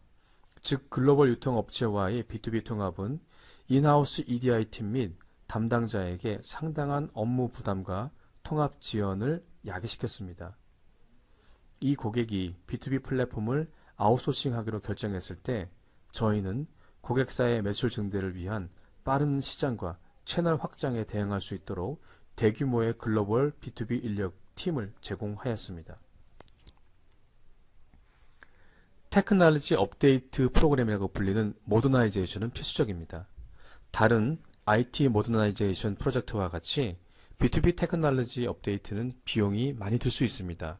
Speaker 1: 즉 글로벌 유통업체와의 B2B 통합은 인하우스 EDI 팀 및 담당자에게 상당한 업무 부담과 통합 지연을 야기시켰습니다. 이 고객이 B2B 플랫폼을 아웃소싱하기로 결정했을 때 저희는 고객사의 매출 증대를 위한 빠른 시장과 채널 확장에 대응할 수 있도록 대규모의 글로벌 B2B 인력 팀을 제공하였습니다. 테크놀로지 업데이트 프로그램이라고 불리는 모더나이제이션은 필수적입니다. 다른 IT 모더나이제이션 프로젝트와 같이 B2B 테크놀로지 업데이트는 비용이 많이 들 수 있습니다.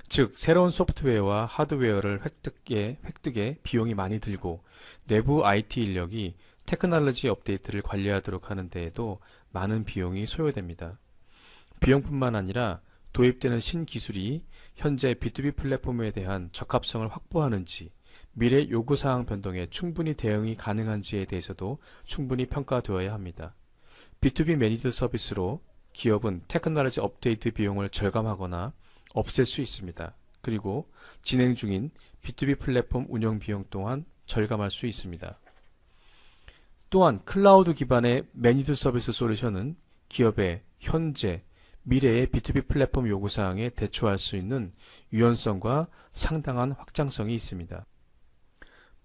Speaker 1: 즉 새로운 소프트웨어와 하드웨어를 획득에 비용이 많이 들고 내부 IT 인력이 테크놀로지 업데이트를 관리하도록 하는 데에도 많은 비용이 소요됩니다. 비용뿐만 아니라 도입되는 신기술이 현재 B2B 플랫폼에 대한 적합성을 확보하는지 미래 요구사항 변동에 충분히 대응이 가능한지에 대해서도 충분히 평가되어야 합니다. B2B 매니드 서비스로 기업은 테크놀로지 업데이트 비용을 절감하거나 없앨 수 있습니다. 그리고 진행 중인 B2B 플랫폼 운영 비용 또한 절감할 수 있습니다. 또한 클라우드 기반의 매니드 서비스 솔루션은 기업의 현재, 미래의 B2B 플랫폼 요구사항에 대처할 수 있는 유연성과 상당한 확장성이 있습니다.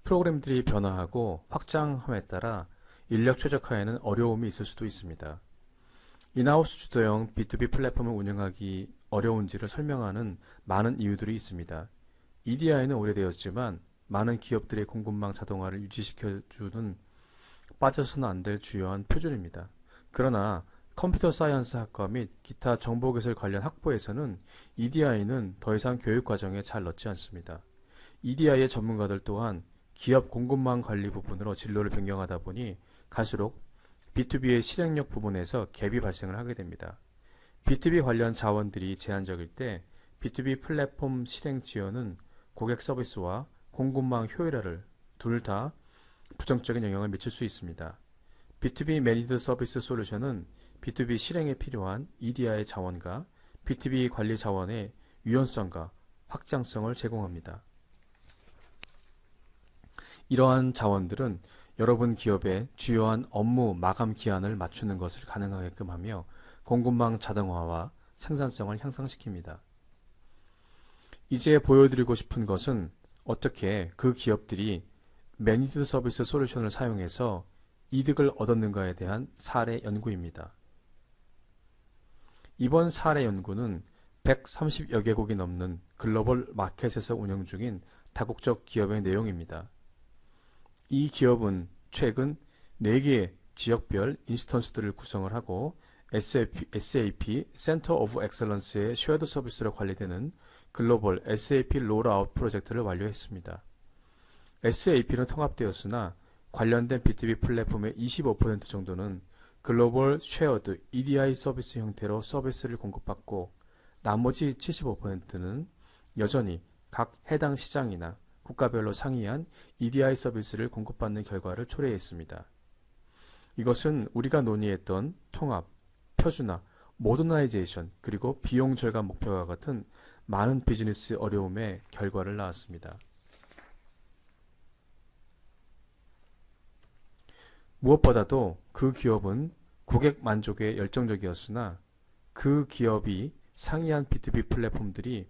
Speaker 1: 프로그램들이 변화하고 확장함에 따라 인력 최적화에는 어려움이 있을 수도 있습니다. 인하우스 주도형 B2B 플랫폼을 운영하기 어려운지를 설명하는 많은 이유들이 있습니다. EDI는 오래되었지만 많은 기업들의 공급망 자동화를 유지시켜주는 빠져서는 안 될 주요한 표준입니다. 그러나 컴퓨터 사이언스 학과 및 기타 정보기술 관련 학부에서는 EDI는 더 이상 교육 과정에 잘 넣지 않습니다. EDI의 전문가들 또한 기업 공급망 관리 부분으로 진로를 변경하다 보니 갈수록 B2B의 실행력 부분에서 갭이 발생을 하게 됩니다. B2B 관련 자원들이 제한적일 때 B2B 플랫폼 실행 지원은 고객 서비스와 공급망 효율화를 둘 다 부정적인 영향을 미칠 수 있습니다. B2B 매니드 서비스 솔루션은 B2B 실행에 필요한 EDI의 자원과 B2B 관리 자원의 유연성과 확장성을 제공합니다. 이러한 자원들은 여러분 기업의 주요한 업무 마감 기한을 맞추는 것을 가능하게끔 하며 공급망 자동화와 생산성을 향상시킵니다. 이제 보여드리고 싶은 것은 어떻게 그 기업들이 매니드 서비스 솔루션을 사용해서 이득을 얻었는가에 대한 사례 연구입니다. 이번 사례 연구는 130여 개국이 넘는 글로벌 마켓에서 운영 중인 다국적 기업의 내용입니다. 이 기업은 최근 4개의 지역별 인스턴스들을 구성을 하고 SAP Center of Excellence의 쉐어드 서비스로 관리되는 글로벌 SAP 롤아웃 프로젝트를 완료했습니다. SAP는 통합되었으나 관련된 B2B 플랫폼의 25% 정도는 글로벌 쉐어드 EDI 서비스 형태로 서비스를 공급받고 나머지 75%는 여전히 각 해당 시장이나 국가별로 상이한 EDI 서비스를 공급받는 결과를 초래했습니다. 이것은 우리가 논의했던 통합, 표준화, 모더나이제이션, 그리고 비용 절감 목표와 같은 많은 비즈니스 어려움의 결과를 낳았습니다. 무엇보다도 그 기업은 고객 만족에 열정적이었으나 그 기업이 상이한 B2B 플랫폼들이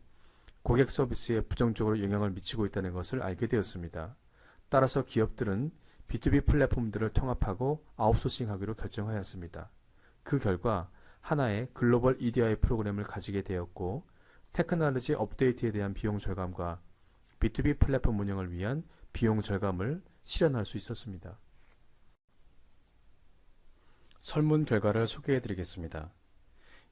Speaker 1: 고객 서비스에 부정적으로 영향을 미치고 있다는 것을 알게 되었습니다. 따라서 기업들은 B2B 플랫폼들을 통합하고 아웃소싱하기로 결정하였습니다. 그 결과 하나의 글로벌 EDI 프로그램을 가지게 되었고 테크놀로지 업데이트에 대한 비용 절감과 B2B 플랫폼 운영을 위한 비용 절감을 실현할 수 있었습니다. 설문 결과를 소개해 드리겠습니다.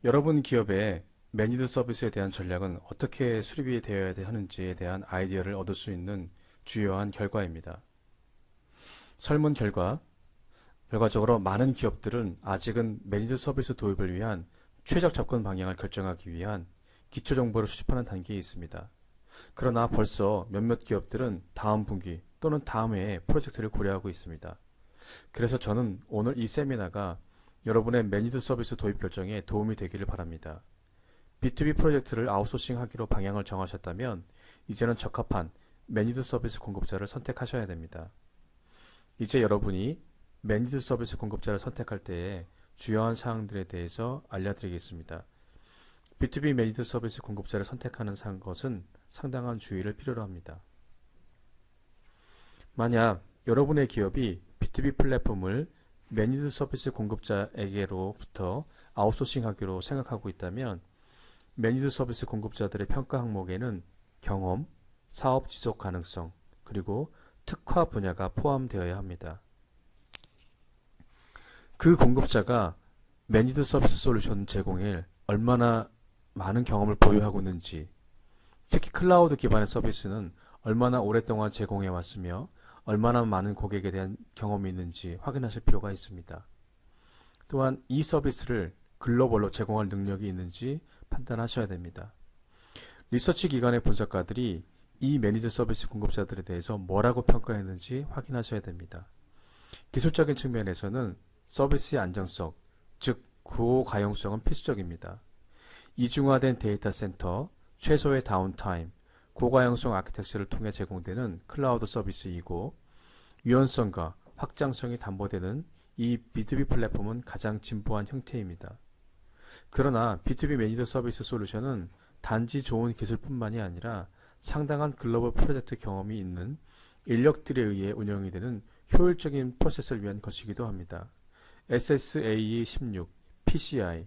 Speaker 1: 여러분 기업의 매니드 서비스에 대한 전략은 어떻게 수립이 되어야 하는지에 대한 아이디어를 얻을 수 있는 주요한 결과입니다. 설문 결과적으로 많은 기업들은 아직은 매니드 서비스 도입을 위한 최적 접근 방향을 결정하기 위한 기초 정보를 수집하는 단계에 있습니다. 그러나 벌써 몇몇 기업들은 다음 분기 또는 다음 해에 프로젝트를 고려하고 있습니다. 그래서 저는 오늘 이 세미나가 여러분의 매니드 서비스 도입 결정에 도움이 되기를 바랍니다. B2B 프로젝트를 아웃소싱하기로 방향을 정하셨다면 이제는 적합한 매니드 서비스 공급자를 선택하셔야 됩니다. 이제 여러분이 매니드 서비스 공급자를 선택할 때에 주요한 사항들에 대해서 알려드리겠습니다. B2B 매니드 서비스 공급자를 선택하는 것은 상당한 주의를 필요로 합니다. 만약 여러분의 기업이 B2B 플랫폼을 매니드 서비스 공급자에게로부터 아웃소싱하기로 생각하고 있다면 매니드 서비스 공급자들의 평가 항목에는 경험, 사업 지속 가능성, 그리고 특화 분야가 포함되어야 합니다. 그 공급자가 매니드 서비스 솔루션 제공에 얼마나 많은 경험을 보유하고 있는지, 특히 클라우드 기반의 서비스는 얼마나 오랫동안 제공해 왔으며 얼마나 많은 고객에 대한 경험이 있는지 확인하실 필요가 있습니다. 또한 이 서비스를 글로벌로 제공할 능력이 있는지 판단하셔야 됩니다. 리서치 기관의 분석가들이 이 매니드 서비스 공급자들에 대해서 뭐라고 평가했는지 확인하셔야 됩니다. 기술적인 측면에서는 서비스의 안정성, 즉 고가용성은 필수적입니다. 이중화된 데이터 센터, 최소의 다운타임, 고가용성 아키텍처를 통해 제공되는 클라우드 서비스이고 유연성과 확장성이 담보되는 이 B2B 플랫폼은 가장 진보한 형태입니다. 그러나 B2B 매니드 서비스 솔루션은 단지 좋은 기술뿐만이 아니라 상당한 글로벌 프로젝트 경험이 있는 인력들에 의해 운영이 되는 효율적인 프로세스를 위한 것이기도 합니다. SSAE16, PCI,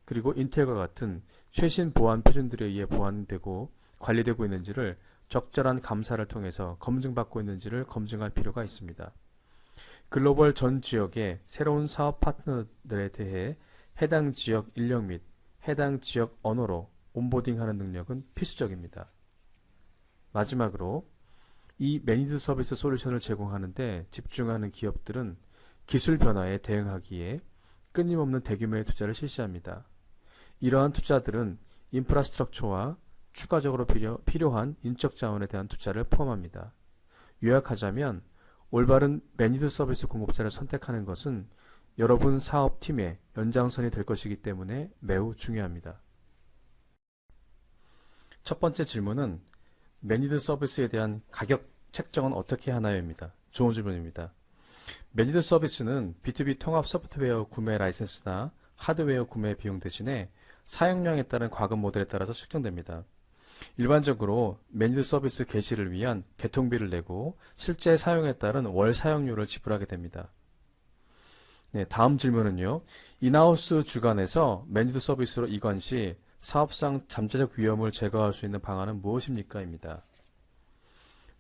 Speaker 1: 그리고 인텔과 같은 최신 보안 표준들에 의해 보안되고 관리되고 있는지를 적절한 감사를 통해서 검증받고 있는지를 검증할 필요가 있습니다. 글로벌 전 지역의 새로운 사업 파트너들에 대해 해당 지역 인력 및 해당 지역 언어로 온보딩하는 능력은 필수적입니다. 마지막으로 이 매니드 서비스 솔루션을 제공하는 데 집중하는 기업들은 기술 변화에 대응하기에 끊임없는 대규모의 투자를 실시합니다. 이러한 투자들은 인프라스트럭처와 추가적으로 필요한 인적 자원에 대한 투자를 포함합니다. 요약하자면 올바른 매니드 서비스 공급자를 선택하는 것은 여러분 사업팀의 연장선이 될 것이기 때문에 매우 중요합니다. 첫 번째 질문은 매니드 서비스에 대한 가격 책정은 어떻게 하나요입니다. 좋은 질문입니다. 매니드 서비스는 B2B 통합 소프트웨어 구매 라이센스나 하드웨어 구매 비용 대신에 사용량에 따른 과금 모델에 따라서 책정됩니다. 일반적으로 매니드 서비스 개시를 위한 개통비를 내고 실제 사용에 따른 월 사용료를 지불하게 됩니다. 네, 다음 질문은요. 인하우스 주관에서 매니드 서비스로 이관 시 사업상 잠재적 위험을 제거할 수 있는 방안은 무엇입니까? 입니다.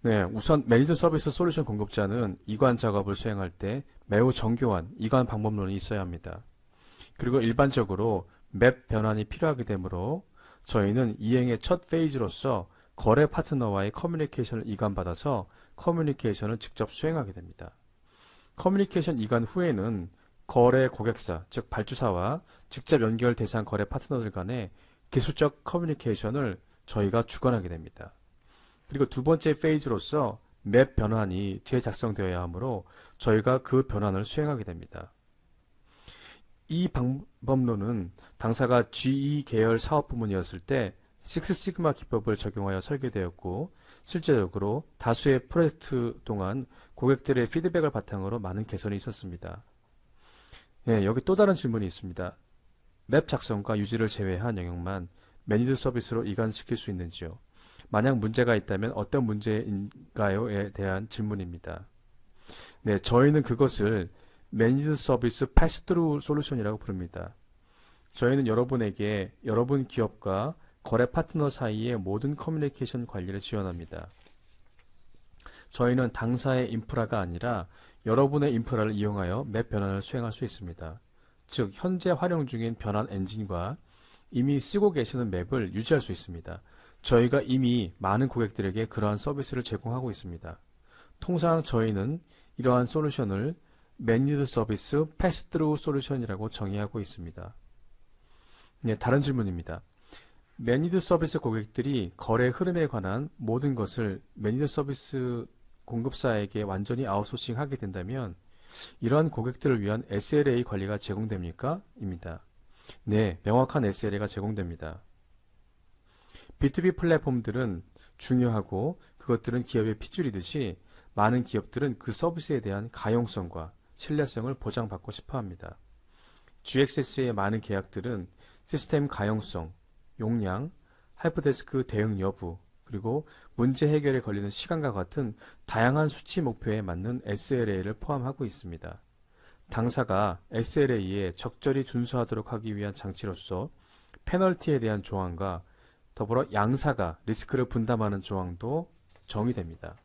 Speaker 1: 네, 우선 매니드 서비스 솔루션 공급자는 이관 작업을 수행할 때 매우 정교한 이관 방법론이 있어야 합니다. 그리고 일반적으로 맵 변환이 필요하게 되므로 저희는 이행의 첫 페이지로서 거래 파트너와의 커뮤니케이션을 이관받아서 커뮤니케이션을 직접 수행하게 됩니다. 커뮤니케이션 이관 후에는 거래 고객사, 즉 발주사와 직접 연결 대상 거래 파트너들 간의 기술적 커뮤니케이션을 저희가 주관하게 됩니다. 그리고 두 번째 페이지로서 맵 변환이 재작성되어야 하므로 저희가 그 변환을 수행하게 됩니다. 이 방법론은 당사가 GE 계열 사업 부문이었을 때 식스시그마 기법을 적용하여 설계되었고 실제적으로 다수의 프로젝트 동안 고객들의 피드백을 바탕으로 많은 개선이 있었습니다. 예, 여기 또 다른 질문이 있습니다. 맵 작성과 유지를 제외한 영역만 매니드 서비스로 이관시킬 수 있는지요? 만약 문제가 있다면 어떤 문제인가요?에 대한 질문입니다. 네, 저희는 그것을 매니드 서비스 패스트루 솔루션이라고 부릅니다. 저희는 여러분에게 여러분 기업과 거래 파트너 사이의 모든 커뮤니케이션 관리를 지원합니다. 저희는 당사의 인프라가 아니라 여러분의 인프라를 이용하여 맵 변환을 수행할 수 있습니다. 즉, 현재 활용 중인 변환 엔진과 이미 쓰고 계시는 맵을 유지할 수 있습니다. 저희가 이미 많은 고객들에게 그러한 서비스를 제공하고 있습니다. 통상 저희는 이러한 솔루션을 매니드 서비스 패스트루 솔루션이라고 정의하고 있습니다. 네, 다른 질문입니다. 매니드 서비스 고객들이 거래 흐름에 관한 모든 것을 매니드 서비스 공급사에게 완전히 아웃소싱하게 된다면 이러한 고객들을 위한 SLA 관리가 제공됩니까? 입니다. 네, 명확한 SLA가 제공됩니다. B2B 플랫폼들은 중요하고 그것들은 기업의 핏줄이듯이 많은 기업들은 그 서비스에 대한 가용성과 신뢰성을 보장받고 싶어 합니다. GXS의 많은 계약들은 시스템 가용성, 용량, 헬프데스크 대응 여부, 그리고 문제 해결에 걸리는 시간과 같은 다양한 수치 목표에 맞는 SLA를 포함하고 있습니다. 당사가 SLA에 적절히 준수하도록 하기 위한 장치로서 페널티에 대한 조항과 더불어 양사가 리스크를 분담하는 조항도 정의됩니다.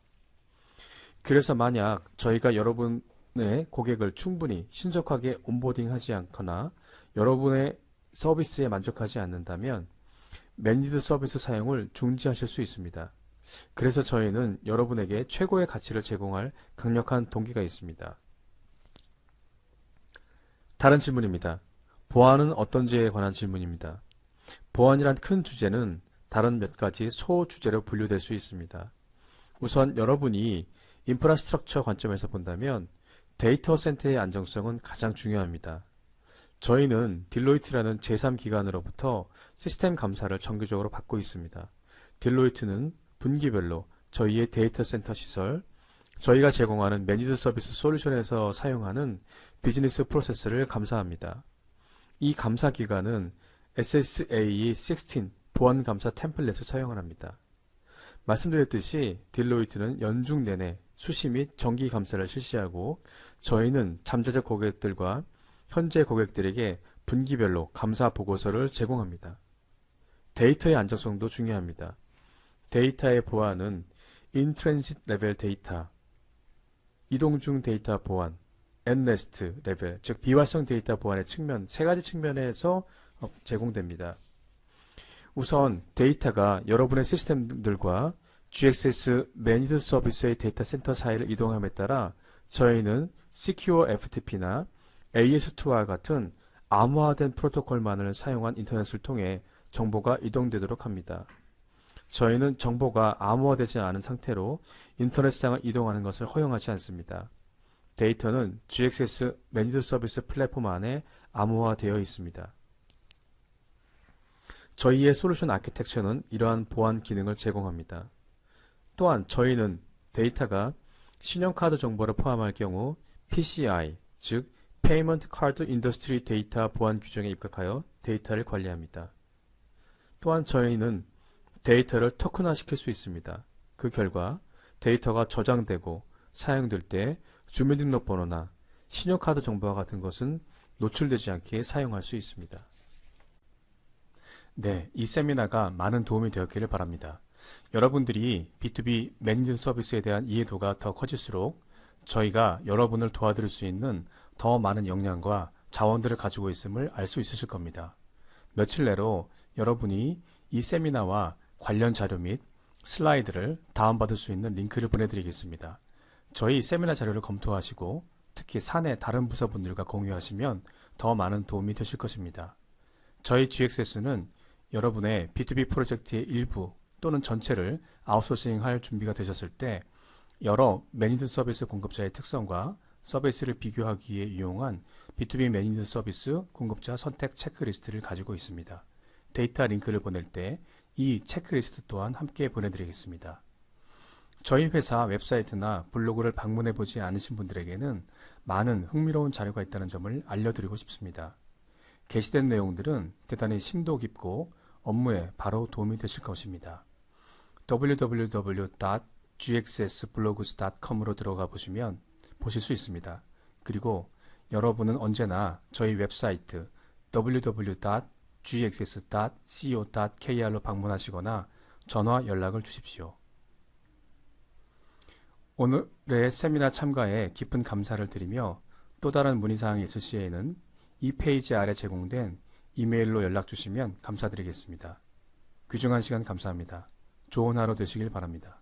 Speaker 1: 그래서 만약 저희가 여러분의 고객을 충분히 신속하게 온보딩하지 않거나 여러분의 서비스에 만족하지 않는다면 매니드 서비스 사용을 중지하실 수 있습니다. 그래서 저희는 여러분에게 최고의 가치를 제공할 강력한 동기가 있습니다. 다른 질문입니다. 보안은 어떤지에 관한 질문입니다. 보안이란 큰 주제는 다른 몇 가지 소주제로 분류될 수 있습니다. 우선 여러분이 인프라스트럭처 관점에서 본다면 데이터 센터의 안정성은 가장 중요합니다. 저희는 딜로이트라는 제3기관으로부터 시스템 감사를 정기적으로 받고 있습니다. 딜로이트는 분기별로 저희의 데이터 센터 시설, 저희가 제공하는 매니드 서비스 솔루션에서 사용하는 비즈니스 프로세스를 감사합니다. 이 감사 기관은 SSAE16 보안 감사 템플릿을 사용을 합니다. 말씀드렸듯이 딜로이트는 연중 내내 수시 및 정기 감사를 실시하고 저희는 잠재적 고객들과 현재 고객들에게 분기별로 감사 보고서를 제공합니다. 데이터의 안정성도 중요합니다. 데이터의 보안은 인트랜짓 레벨 데이터, 이동 중 데이터 보안, 앤레스트 레벨, 즉 비활성 데이터 보안의 측면, 세 가지 측면에서 제공됩니다. 우선 데이터가 여러분의 시스템들과 GXS 매니드 서비스의 데이터 센터 사이를 이동함에 따라 저희는 Secure FTP나 AS2와 같은 암호화된 프로토콜만을 사용한 인터넷을 통해 정보가 이동되도록 합니다. 저희는 정보가 암호화되지 않은 상태로 인터넷상을 이동하는 것을 허용하지 않습니다. 데이터는 GXS 매니드 서비스 플랫폼 안에 암호화되어 있습니다. 저희의 솔루션 아키텍처는 이러한 보안 기능을 제공합니다. 또한 저희는 데이터가 신용카드 정보를 포함할 경우 PCI, 즉 Payment Card Industry 데이터 보안 규정에 입각하여 데이터를 관리합니다. 또한 저희는 데이터를 토큰화시킬 수 있습니다. 그 결과 데이터가 저장되고 사용될 때 주민등록번호나 신용카드 정보와 같은 것은 노출되지 않게 사용할 수 있습니다. 네, 이 세미나가 많은 도움이 되었기를 바랍니다. 여러분들이 B2B 매니드 서비스에 대한 이해도가 더 커질수록 저희가 여러분을 도와드릴 수 있는 더 많은 역량과 자원들을 가지고 있음을 알 수 있으실 겁니다. 며칠 내로 여러분이 이 세미나와 관련 자료 및 슬라이드를 다운받을 수 있는 링크를 보내드리겠습니다. 저희 세미나 자료를 검토하시고 특히 사내 다른 부서분들과 공유하시면 더 많은 도움이 되실 것입니다. 저희 GXS는 여러분의 B2B 프로젝트의 일부 또는 전체를 아웃소싱할 준비가 되셨을 때 여러 매니드 서비스 공급자의 특성과 서비스를 비교하기 위해 이용한 B2B 매니드 서비스 공급자 선택 체크리스트를 가지고 있습니다. 데이터 링크를 보낼 때 이 체크리스트 또한 함께 보내드리겠습니다. 저희 회사 웹사이트나 블로그를 방문해 보지 않으신 분들에게는 많은 흥미로운 자료가 있다는 점을 알려드리고 싶습니다. 게시된 내용들은 대단히 심도 깊고 업무에 바로 도움이 되실 것입니다. www.gxsblogs.com으로 들어가 보시면 보실 수 있습니다. 그리고 여러분은 언제나 저희 웹사이트 www.gxs.co.kr로 방문하시거나 전화 연락을 주십시오. 오늘의 세미나 참가에 깊은 감사를 드리며 또 다른 문의사항이 있을 시에는 이 페이지 아래 제공된 이메일로 연락 주시면 감사드리겠습니다. 귀중한 시간 감사합니다. 좋은 하루 되시길 바랍니다.